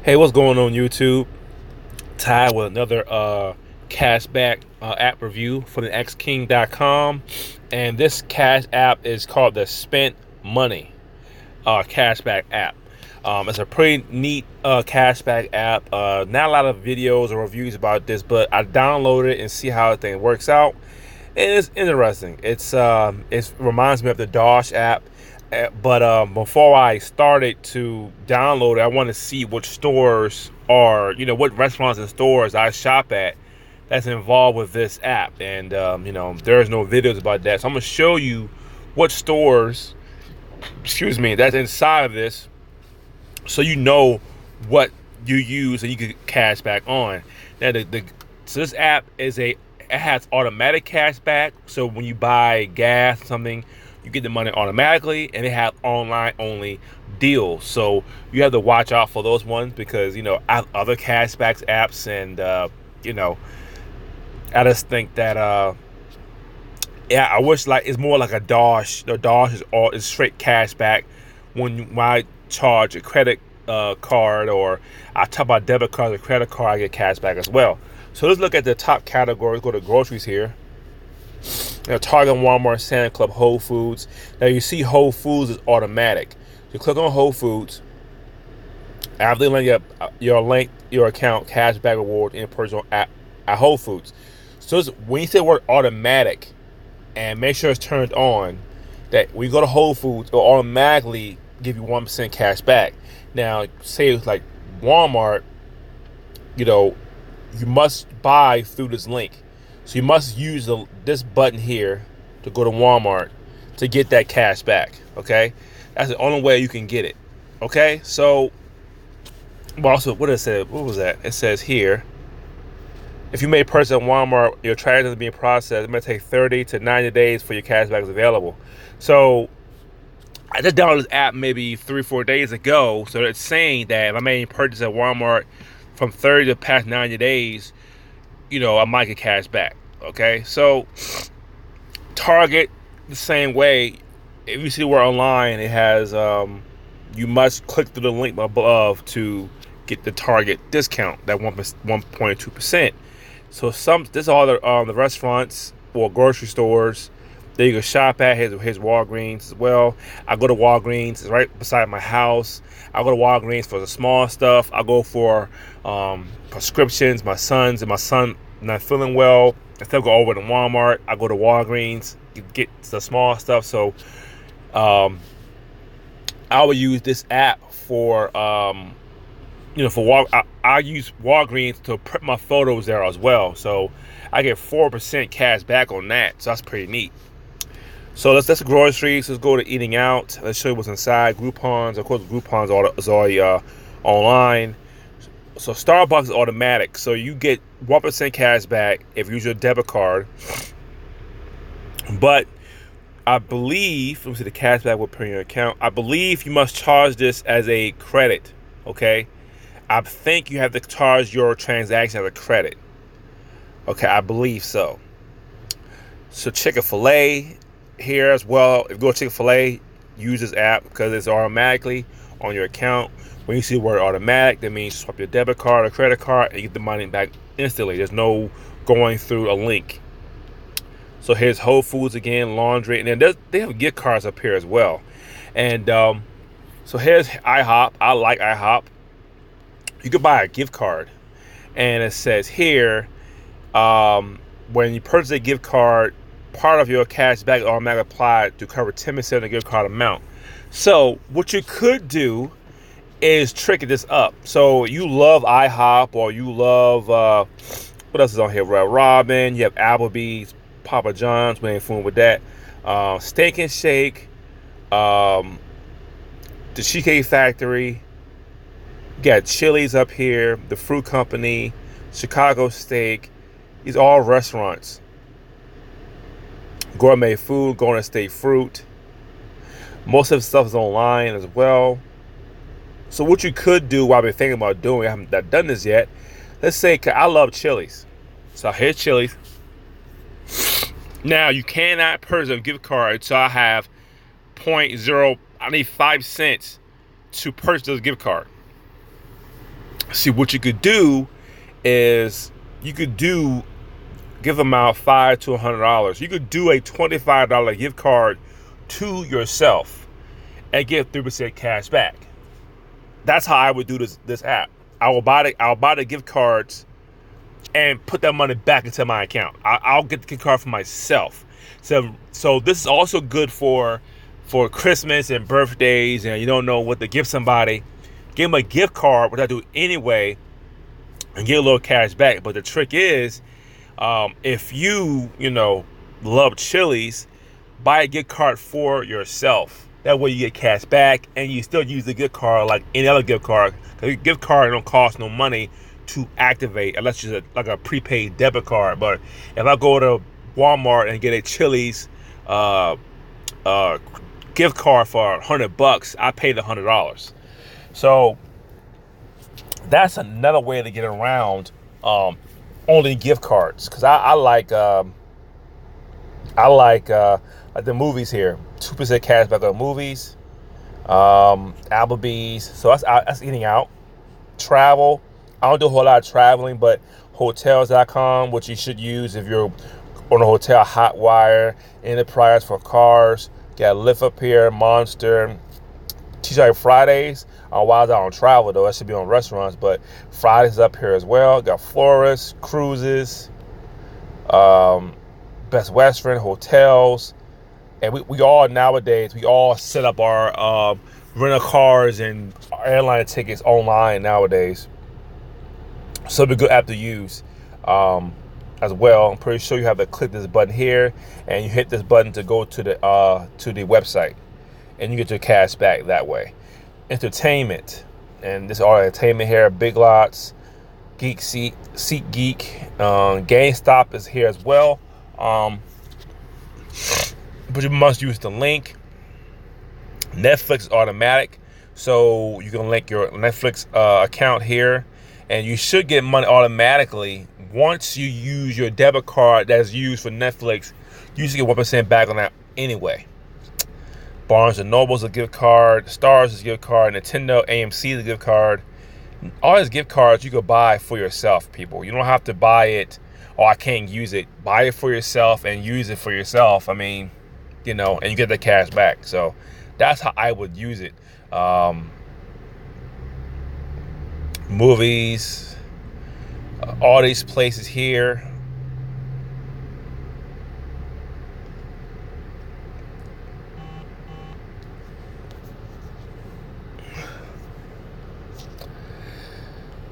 Hey, what's going on YouTube? Ty with another cashback app review for the xking.com. And this cash app is called the Spent Money cashback app. It's a pretty neat cashback app. Not a lot of videos or reviews about this, but I downloaded it and see how the thing works out. And it's interesting. It reminds me of the Dosh app. But before I started to download it, I want to see which stores are, what restaurants and stores I shop at that's involved with this app. And, there's no videos about that. So I'm going to show you what stores, that's inside of this, so you know what you use and you can cash back on. Now, so this app it has automatic cash back. So when you buy gas or something, you get the money automatically, and they have online only deals. So you have to watch out for those ones because other cashbacks apps, and I just think that yeah, I wish like it's more like a dosh. The dosh is straight cash back. When I charge a credit card, or I talk about debit card or credit card, I get cash back as well. So let's look at the top categories. Go to groceries here. Target, Walmart, Santa Club, Whole Foods. Now you see Whole Foods is automatic. You click on Whole Foods. After they link your account, cashback reward in person at Whole Foods. So when you say the word automatic, and make sure it's turned on, that when you go to Whole Foods, it'll automatically give you 1% cash back. Now, say it's like Walmart, you must buy through this link. So you must use this button here to go to Walmart to get that cash back, okay? That's the only way you can get it, okay? So, also, what was that? It says here, if you made a purchase at Walmart, your transaction is being processed. It may take 30 to 90 days for your cash back is available. So I just downloaded this app maybe 3-4 days ago. So it's saying that if I made a purchase at Walmart from 30 to past 90 days, I might get cash back. Okay, so Target, the same way. If you see where online it has, you must click through the link above to get the Target discount, that 1.2%. So this are all the restaurants or grocery stores that you can shop at. Here's Walgreens as well. I go to Walgreens, it's right beside my house. I go to Walgreens for the small stuff. I go for prescriptions. My son not feeling well, I still go over to Walmart. I go to Walgreens, get the small stuff. So I would use this app for I use Walgreens to print my photos there as well. So I get 4% cash back on that. So that's pretty neat. So that's groceries. Let's go to eating out. Let's show you what's inside. Groupon's, of course, Groupon's is already online. So Starbucks is automatic. So you get 1% cash back if you use your debit card. But I believe, let me see, the cash back will appear in your account. I believe you must charge this as a credit. Okay, I think you have to charge your transaction as a credit. Okay, I believe so. So Chick-fil-A here as well. If you go to Chick-fil-A, use this app because it's automatically on your account. When you see the word automatic, that means swap your debit card or credit card and you get the money back instantly. There's no going through a link. So here's Whole Foods again, laundry, and then they have gift cards up here as well. And so here's IHOP. I like IHOP. You could buy a gift card, and it says here, when you purchase a gift card, part of your cash back is automatically applied to cover 10% of the gift card amount. So what you could do is trick this up. So you love IHOP, or you love what else is on here? Red Robin. You have Applebee's, Papa John's. We ain't fooling with that. Steak and Shake. The Cheesecake Factory. You got Chili's up here, the Fruit Company, Chicago Steak. These are all restaurants. Gourmet Food, Golden State Fruit. Most of the stuff is online as well. So what you could do, what I've been thinking about doing, I haven't done this yet. Let's say I love Chili's. So here's Chili's. Now you cannot purchase a gift card, so I have I need 5 cents to purchase this gift card. See, what you could do is you could do give them out $5 to $100. You could do a $25 gift card to yourself and get 3% cash back. That's how I would do this app. I'll buy the gift cards and put that money back into my account. I'll get the gift card for myself. So this is also good for Christmas and birthdays, and you don't know what to give somebody. Give them a gift card, which I do anyway, and get a little cash back. But the trick is, if you love Chili's, buy a gift card for yourself. That way you get cash back, and you still use the gift card like any other gift card. The gift card don't cost no money to activate unless it's like a prepaid debit card. But if I go to Walmart and get a Chili's gift card for $100, I pay the $100. So that's another way to get around only gift cards, because I like the movies here. 2% cash back on movies, Applebee's. So that's eating out. Travel. I don't do a whole lot of traveling, but hotels.com, which you should use if you're on a hotel. Hotwire, Enterprise for cars. Got Lyft up here, Monster. TGI Fridays. While I don't travel though, that should be on restaurants, but Fridays is up here as well. Got Florist, Cruises, Best Western, hotels. And we all nowadays, we all set up our rental cars and airline tickets online nowadays. So it's a good app to use as well. I'm pretty sure you have to click this button here, and you hit this button to go to the website, and you get your cash back that way. Entertainment, and this is all entertainment here. Big Lots, Geek Seat, SeatGeek, GameStop is here as well. But you must use the link. Netflix is automatic, so you can link your Netflix account here, and you should get money automatically once you use your debit card that's used for Netflix. You should get 1% back on that anyway. Barnes and Noble's a gift card. Stars is a gift card. Nintendo, AMC is a gift card. All these gift cards you could buy for yourself, people. You don't have to buy it. Oh, I can't use it. Buy it for yourself and use it for yourself. I mean, and you get the cash back. So that's how I would use it. Movies, all these places here.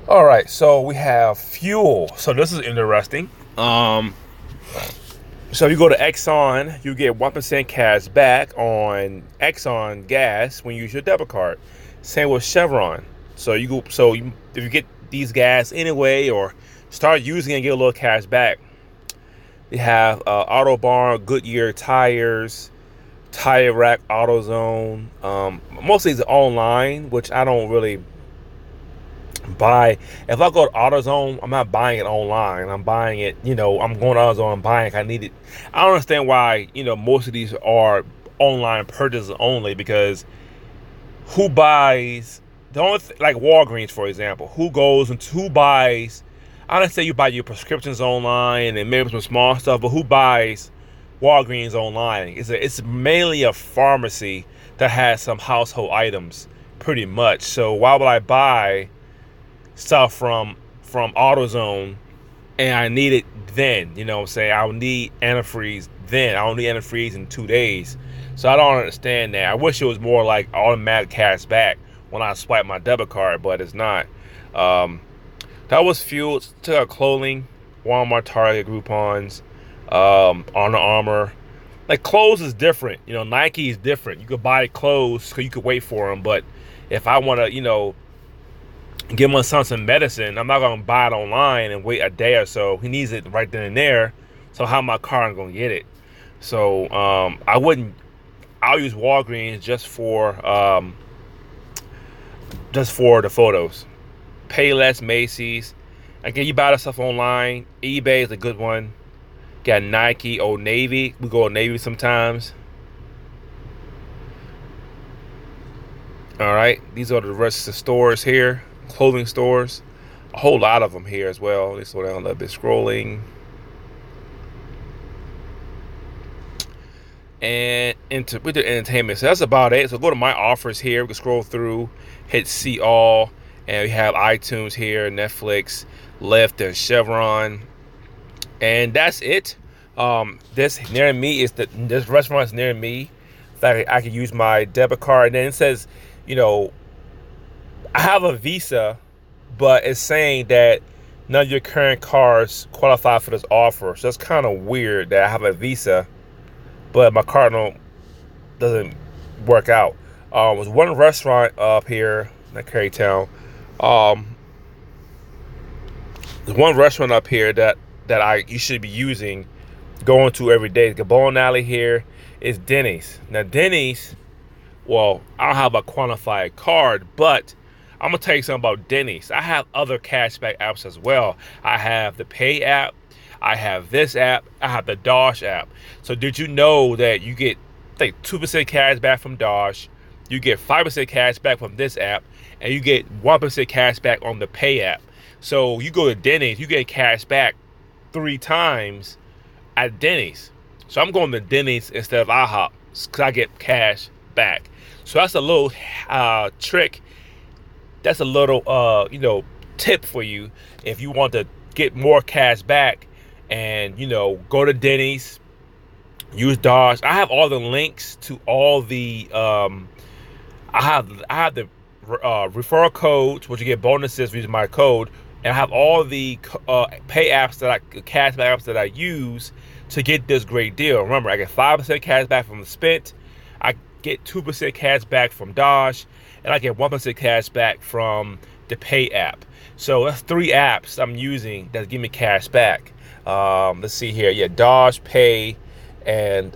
All right, so we have fuel. So this is interesting. So if you go to Exxon, you get 1% cash back on Exxon gas when you use your debit card. Same with Chevron. So if you get these gas anyway, or start using it and get a little cash back. They have Autobarn, Goodyear tires, Tire Rack, AutoZone. Mostly it's online, which I don't really buy. If I go to AutoZone, I'm not buying it online. I'm buying it, I'm going to AutoZone and buying it. I need it. I don't understand why, most of these are online purchases only, because who buys the only like Walgreens, for example, who buys, I don't say you buy your prescriptions online and maybe some small stuff, but who buys Walgreens online? It's mainly a pharmacy that has some household items pretty much. So why would I buy stuff from AutoZone and I need it then? You know what I'm saying? I'll need antifreeze then. I don't need antifreeze in 2 days. So I don't understand that. I wish it was more like automatic cash back when I swipe my debit card, but it's not. That was fuel. Took out clothing, Walmart, Target, Groupons, Under Armour. Like clothes is different. Nike is different. You could buy clothes so you could wait for them. But if I want to, give my son some medicine, I'm not going to buy it online and wait a day or so. He needs it right then and there. So how my car I'm going to get it? So I'll use Walgreens just for the photos. Payless, Macy's. Again, you buy the stuff online. eBay is a good one. Got Nike, Old Navy. We go Old Navy sometimes. All right, these are the rest of the stores here. Clothing stores. a whole lot of them here as well. Let's slow down a little bit, scrolling. And we did entertainment. So that's about it. So go to my offers here. We can scroll through, hit see all, and we have iTunes here, Netflix, Lyft, and Chevron, and that's it. This near me is this restaurant is near me that I can use my debit card. And then it says, you know, I have a Visa, but it's saying that none of your current cards qualify for this offer. So it's kind of weird that I have a Visa, but my card doesn't work out. There's one restaurant up here in Carytown. There's one restaurant up here that you should be using, going to every day. The bowling alley here is Denny's. Now Denny's, well, I don't have a quantified card, but I'm gonna tell you something about Denny's. I have other cashback apps as well. I have the Pay app, I have this app, I have the Dosh app. So did you know that you get like 2% cash back from Dosh, you get 5% cash back from this app, and you get 1% cash back on the Pay app. So you go to Denny's, you get cash back 3 times at Denny's. So I'm going to Denny's instead of IHOP because I get cash back. So that's a little trick. That's a little tip for you if you want to get more cash back, and go to Denny's, use Dosh. I have all the links to all the I have the referral codes, which you get bonuses using my code, and I have all the pay apps cashback apps that I use to get this great deal. Remember, I get 5% cash back from the spent, I get 2% cash back from Dosh, and I get 1% cash back from the Pay app. So that's 3 apps I'm using that give me cash back. Let's see here. Yeah, Dosh, Pay, and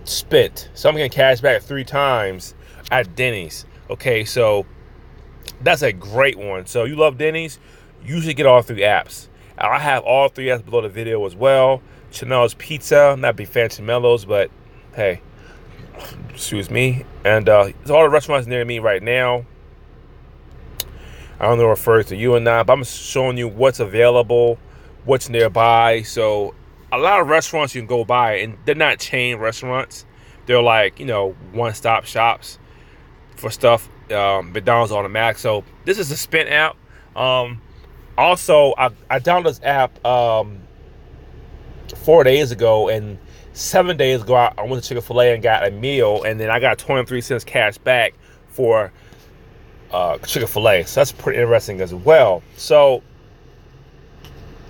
Spent. So I'm getting cash back 3 times at Denny's. Okay, so that's a great one. So you love Denny's, you should get all 3 apps. I have all 3 apps below the video as well. Chanel's Pizza, not big fan of Mellows, but hey, excuse me. And it's all the restaurants near me right now. I don't know if it refers to you or not, but I'm showing you what's available, what's nearby. So a lot of restaurants you can go by, and they're not chain restaurants. They're like, one-stop shops for stuff. McDonald's automatic. So this is the Spent app. Also, I downloaded this app 4 days ago, and 7 days ago I went to Chick-fil-A and got a meal, and then I got 23 cents cash back for Chick-fil-A. So that's pretty interesting as well. So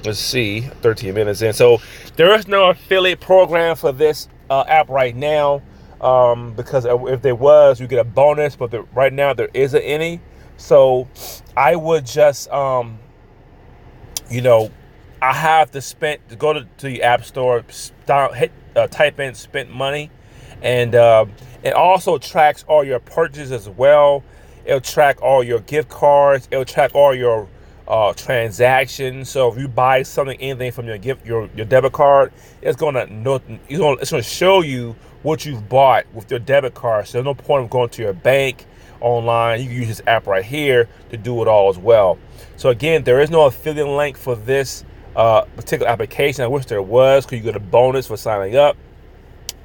let's see, 13 minutes in. So there is no affiliate program for this app right now, because if there was, you get a bonus, but right now there isn't any. So I would just I have to go to the app store, type in Spent Money, and it also tracks all your purchases as well. It'll track all your gift cards. It'll track all your transactions. So if you buy anything from your debit card, it's gonna show you what you've bought with your debit card. So there's no point of going to your bank online. You can use this app right here to do it all as well. So again, there is no affiliate link for this particular application. I wish there was, because you get a bonus for signing up.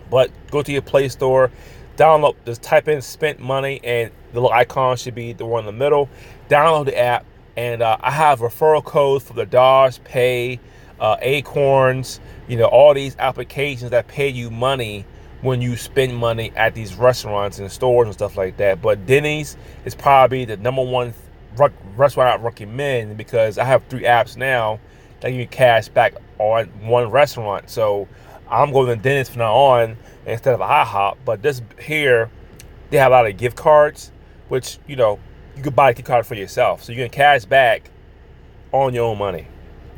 But go to your Play Store, download, just type in Spent Money, and the little icon should be the one in the middle. Download the app, and I have referral codes for the Dosh, Pay, Acorns, all these applications that pay you money when you spend money at these restaurants and stores and stuff like that. But Denny's is probably the #1 restaurant I recommend, because I have 3 apps now that give you cash back on one restaurant. So I'm going to Denny's from now on instead of IHOP. But this here, they have a lot of gift cards, which you could buy a gift card for yourself, so you can cash back on your own money.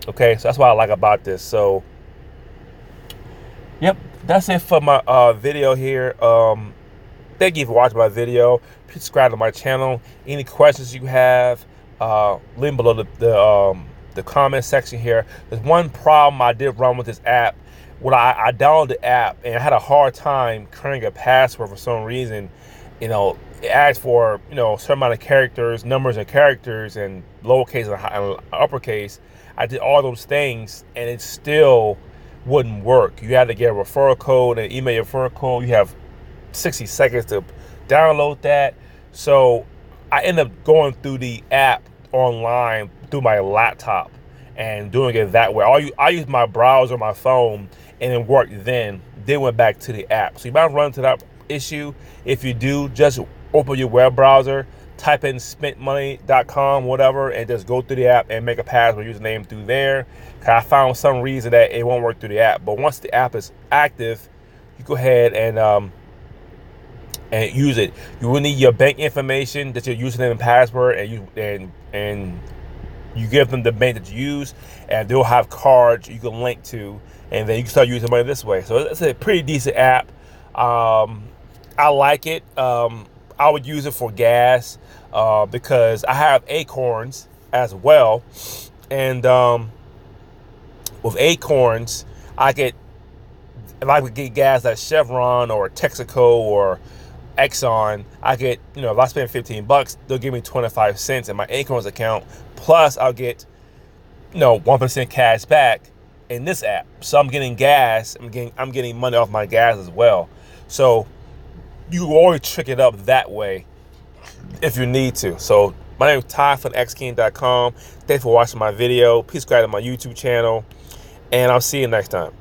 Okay, so that's what I like about this. So yep, that's it for my video here. Thank you for watching my video. Please subscribe to my channel. Any questions you have, leave below the comment section here. There's one problem I did run with this app. When I downloaded the app, and I had a hard time creating a password for some reason. it asks for, you know, a certain amount of characters, numbers and characters, and lowercase and uppercase. I did all those things, and it still wouldn't work. You had to get a referral code and email your referral code. You have 60 seconds to download that. So I end up going through the app online through my laptop and doing it that way. I use my browser, my phone, and it worked then went back to the app. So you might run into that issue. If you do, just open your web browser, type in spentmoney.com, whatever, and just go through the app and make a password username through there. Cause I found some reason that it won't work through the app. But once the app is active, you go ahead and use it. You will need your bank information, that's your username and password, and you give them the bank that you use, and they'll have cards you can link to, and then you can start using money this way. So it's a pretty decent app. I like it. I would use it for gas because I have Acorns as well, and with Acorns, if I could get gas at Chevron or Texaco or Exxon, I get, you know, if I spend $15, they'll give me 25 cents in my Acorns account. Plus, I'll get, you know, 1% cash back in this app. So I'm getting gas. I'm getting money off my gas as well. So you always trick it up that way if you need to. So my name is Ty from xking.com. Thanks for watching my video. Please subscribe to my YouTube channel, and I'll see you next time.